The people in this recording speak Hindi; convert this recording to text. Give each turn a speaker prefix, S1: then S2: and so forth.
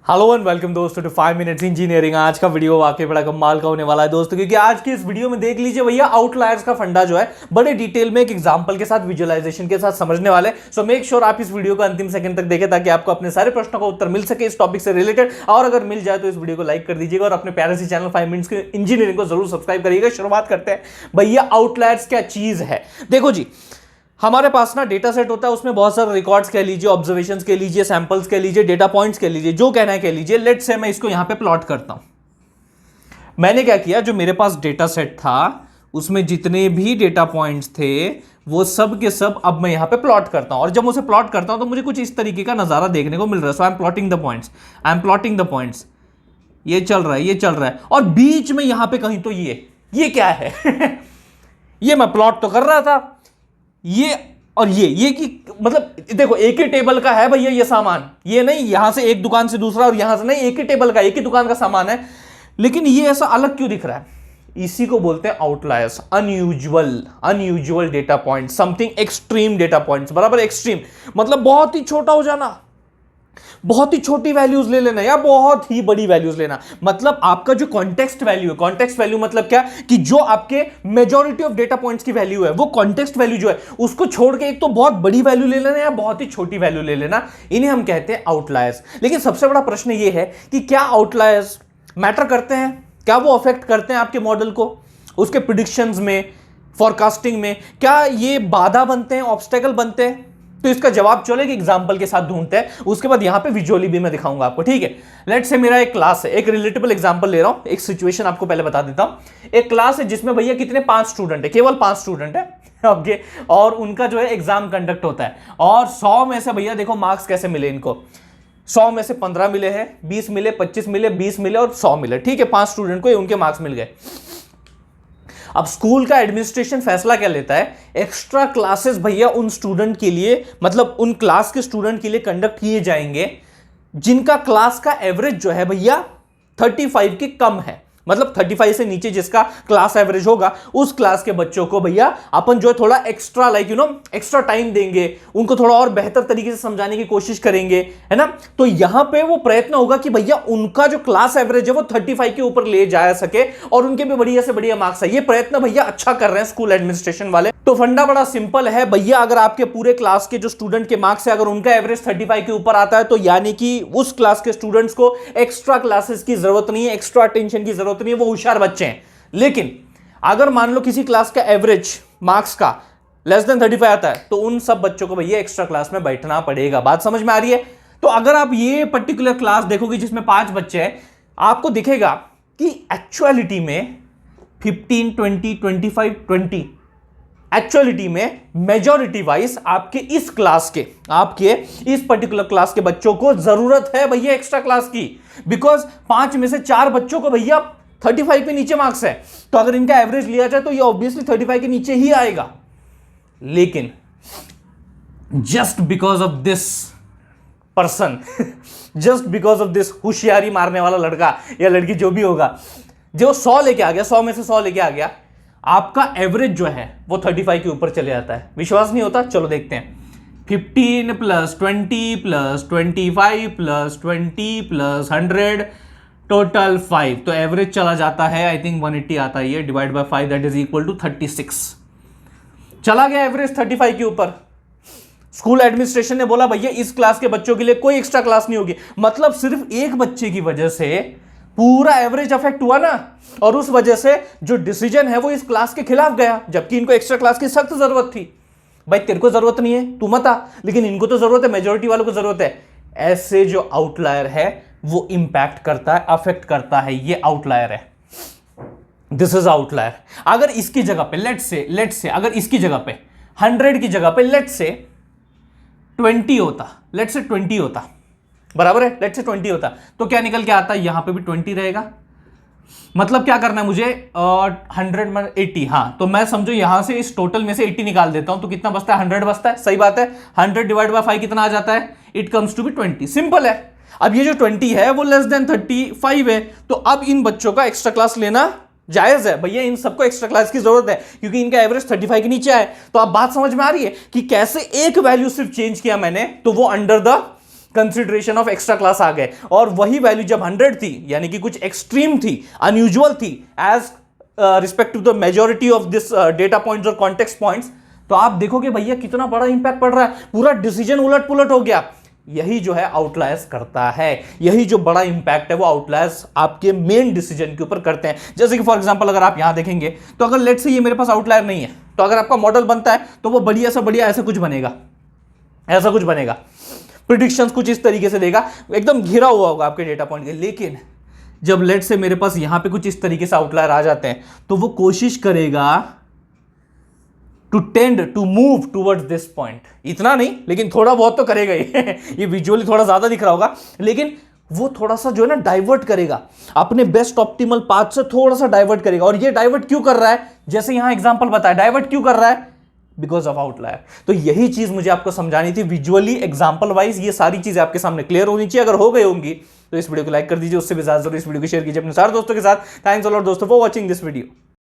S1: हेलो एंड वेलकम दोस्तों टू 5 मिनट्स इंजीनियरिंग। आज का वीडियो वाकई बड़ा कमाल का होने वाला है दोस्तों, क्योंकि आज की इस वीडियो में देख लीजिए भैया आउटलायर्स का फंडा जो है बड़े डिटेल में एक एग्जांपल के साथ विजुअलाइजेशन के साथ समझने वाले। सो मेक श्योर आप इस वीडियो को अंतिम सेकंड तक देखें ताकि आपको अपने सारे प्रश्नों का उत्तर मिल सके इस टॉपिक से रिलेटेड। और अगर मिल जाए तो इस वीडियो को लाइक कर दीजिएगा और अपने प्यारे से चैनल 5 मिनट्स के इंजीनियरिंग को जरूर सब्सक्राइब करिएगा। शुरुआत करते हैं भैया, आउटलायर्स क्या चीज है। देखो जी, हमारे पास ना डेटा सेट होता है, उसमें बहुत सारे रिकॉर्ड्स कह लीजिए, ऑब्जर्वेशंस कह लीजिए, सैंपल्स कह लीजिए, डेटा पॉइंट्स कह लीजिए, जो कहना है कह लीजिए। लेट्स से मैं इसको यहां पे प्लॉट करता हूं। मैंने क्या किया, जो मेरे पास डेटा सेट था उसमें जितने भी डेटा पॉइंट्स थे वो सब के सब अब मैं यहां पे प्लॉट करता हूं। और जब उसे प्लॉट करता हूं तो मुझे कुछ इस तरीके का नजारा देखने को मिल रहा है। So I am plotting the points, I am plotting the points. ये चल रहा है, ये चल रहा है, और बीच में यहां पे कहीं तो ये क्या है ये मैं प्लॉट तो कर रहा था, ये और ये कि मतलब देखो एक ही टेबल का है भैया ये सामान, ये नहीं यहां से एक दुकान से दूसरा और यहां से नहीं, एक ही टेबल का एक ही दुकान का सामान है, लेकिन ये ऐसा अलग क्यों दिख रहा है। इसी को बोलते हैं outliers, unusual data point, something extreme data points. बराबर, एक्सट्रीम मतलब बहुत ही छोटा हो जाना, बहुत ही छोटी वैल्यूज ले लेना या बहुत ही बड़ी वैल्यूज लेना। मतलब आपका जो कॉन्टेक्स्ट वैल्यू है, कॉन्टेक्स्ट वैल्यू मतलब क्या कि जो आपके मेजॉरिटी ऑफ डेटा पॉइंट्स की वैल्यू है वो कॉन्टेक्स्ट वैल्यू जो है उसको छोड़ के एक तो बहुत बड़ी वैल्यू ले लेना या बहुत ही छोटी वैल्यू ले लेना, इन्हें हम कहते हैं आउटलायर्स। लेकिन सबसे बड़ा प्रश्न ये है कि क्या आउटलायर्स मैटर करते हैं, क्या वो अफेक्ट करते हैं आपके मॉडल को, उसके प्रिडिक्शंस में, फॉरकास्टिंग में, क्या ये बाधा बनते हैं, ऑब्स्टेकल बनते हैं। तो इसका जवाब चलो एक एग्जांपल के साथ ढूंढते हैं, उसके बाद यहां पे विजुअली भी मैं दिखाऊंगा आपको। ठीक है, लेट्स से मेरा एक क्लास है, एक रिलेटेबल एग्जांपल ले रहा हूं, एक सिचुएशन आपको पहले बता देता हूं। एक क्लास है जिसमें भैया कितने 5 स्टूडेंट है, केवल 5 स्टूडेंट है, ओके। और उनका जो है एग्जाम कंडक्ट होता है, और 100 में से भैया देखो मार्क्स कैसे मिले इनको। 100 में से 15 मिले हैं, 20 मिले, 25 मिले, 20 मिले और 100 मिले। ठीक है, 5 स्टूडेंट को उनके मार्क्स मिल गए। अब स्कूल का एडमिनिस्ट्रेशन फैसला क्या लेता है, एक्स्ट्रा क्लासेस भैया उन स्टूडेंट के लिए, मतलब उन क्लास के स्टूडेंट के लिए कंडक्ट किए जाएंगे जिनका क्लास का एवरेज जो है भैया 35 के कम है। मतलब 35 से नीचे जिसका क्लास एवरेज होगा उस क्लास के बच्चों को भैया अपन जो है थोड़ा एक्स्ट्रा एक्स्ट्रा टाइम देंगे, उनको थोड़ा और बेहतर तरीके से समझाने की कोशिश करेंगे, है ना। तो यहां पे वो प्रयत्न होगा कि भैया उनका जो क्लास एवरेज है वो 35 के ऊपर ले जा सके और उनके भी बढ़िया से बढ़िया मार्क्स है। ये प्रयत्न भैया अच्छा कर रहे हैं स्कूल एडमिनिस्ट्रेशन वाले। तो फंडा बड़ा सिंपल है भैया, अगर आपके पूरे क्लास के जो स्टूडेंट के मार्क्स है अगर उनका एवरेज 35 के ऊपर आता है तो यानी कि उस क्लास के स्टूडेंट्स को एक्स्ट्रा क्लासेस की जरूरत नहीं है, एक्स्ट्रा अटेंशन की जरूरत नहीं है, वो होशियार बच्चे हैं। लेकिन अगर मान लो किसी क्लास का एवरेज मार्क्स का लेस देन 35 आता है तो उन सब बच्चों को भैया एक्स्ट्रा क्लास में बैठना पड़ेगा। बात समझ में आ रही है। तो अगर आप ये पर्टिकुलर क्लास देखोगे जिसमें 5 बच्चे हैं, आपको दिखेगा कि एक्चुअलिटी में 15, 20, 25, 20 एक्चुअलिटी में मेजॉरिटी वाइज आपके इस क्लास के, आपके इस पर्टिकुलर क्लास के बच्चों को जरूरत है भैया एक्स्ट्रा क्लास की। बिकॉज 5 में से 4 बच्चों को भैया 35 के नीचे मार्क्स है, तो अगर इनका एवरेज लिया जाए तो ये ऑब्वियसली 35 के नीचे ही आएगा। लेकिन just because of this person just because of this होशियारी मारने वाला लड़का या लड़की जो भी होगा, जो 100 लेके आ गया, 100 में से 100 लेके आ गया, आपका एवरेज जो है वो 35 के ऊपर चले जाता है। विश्वास नहीं होता, चलो देखते हैं। 15 + 20 + 25 + 20 + 100 टोटल 5, तो एवरेज चला जाता है आई थिंक 180 आता है, ये divide by 5 that is equal to 36। चला गया एवरेज 35 के ऊपर। स्कूल एडमिनिस्ट्रेशन ने बोला भैया इस क्लास के बच्चों के लिए कोई एक्स्ट्रा क्लास नहीं होगी। मतलब सिर्फ एक बच्चे की वजह से पूरा एवरेज अफेक्ट हुआ ना, और उस वजह से जो डिसीजन है वो इस क्लास के खिलाफ गया, जबकि इनको एक्स्ट्रा क्लास की सख्त जरूरत थी। भाई तेरे को जरूरत नहीं है, तू मत आ, लेकिन इनको तो जरूरत है, मेजॉरिटी वालों को जरूरत है। ऐसे जो आउटलायर है वो इंपैक्ट करता है, अफेक्ट करता है, ये आउटलायर है। This is outlier. अगर इसकी जगह पे लेट्स से अगर इसकी जगह पे 100 की जगह पे लेट्स से 20 होता, लेट्स से 20 होता, बराबर है, लेट्स से 20 होता, तो क्या निकल के आता है, यहां पे भी 20 रहेगा। मतलब क्या करना है मुझे, 100 में 80, हाँ, तो मैं समझो यहां से इस टोटल में से 80 निकाल देता हूं तो कितना बचता है, 100 बचता है। सही बात है, 100 डिवाइड बाय 5 कितना आ जाता है, it comes to be 20। Simple है। अब ये जो 20 है वो लेस देन 35 है, तो अब इन बच्चों का एक्स्ट्रा क्लास लेना जायज है भैया, इन सबको एक्स्ट्रा क्लास की जरूरत है क्योंकि इनका एवरेज 35 के नीचे है। तो अब बात समझ में आ रही है कि कैसे एक वैल्यू सिर्फ चेंज किया मैंने तो वो under the consideration of extra class आ गए, और वही वैल्यू जब 100 थी, यानी कि कुछ एक्सट्रीम थी, अनयूजुअल थी as respect to the majority of this data points और कॉन्टेक्स्ट पॉइंट्स, तो आप देखोगे भैया कितना बड़ा इंपैक्ट पड़ रहा है, पूरा डिसीजन उलट पुलट हो गया। यही जो है आउटलायर्स करता है, यही जो बड़ा इंपैक्ट है वो आउटलायर्स आपके मेन डिसीजन के ऊपर करते हैं। जैसे कि फॉर एग्जांपल अगर आप यहां देखेंगे तो अगर लेट्स से ये मेरे पास आउटलायर नहीं है, तो अगर आपका मॉडल बनता है तो वो बढ़िया सा बढ़िया ऐसा कुछ बनेगा, ऐसा कुछ बनेगा, प्रिडिक्शंस कुछ इस तरीके से देगा, एकदम घिरा हुआ होगा आपके डेटा पॉइंट के। लेकिन जब लेट्स से मेरे पास यहां पे कुछ इस तरीके से आउटलायर आ जाते हैं, तो वो कोशिश करेगा to tend to move towards this point. इतना नहीं, लेकिन थोड़ा बहुत तो करेगा ये विजुअली थोड़ा ज्यादा दिख रहा होगा, लेकिन वो थोड़ा सा जो है ना डाइवर्ट करेगा, अपने बेस्ट ऑप्टिमल पाथ से थोड़ा सा डाइवर्ट करेगा। और ये डाइवर्ट क्यों कर रहा है, जैसे यहां एग्जांपल बताया, डाइवर्ट क्यों कर रहा है, बिकॉज ऑफ आउटलायर। तो यही चीज मुझे आपको समझानी थी विजुअली, एग्जांपल वाइज। ये सारी चीजें आपके सामने क्लियर होनी चाहिए। अगर हो गई होंगी तो इस वीडियो को लाइक कर दीजिए, उससे भी ज्यादा जरूर इस वीडियो को शेयर कीजिए अपने सारे दोस्तों के साथ। थैंक्स अ लॉट दोस्तों फॉर वॉचिंग दिस वीडियो।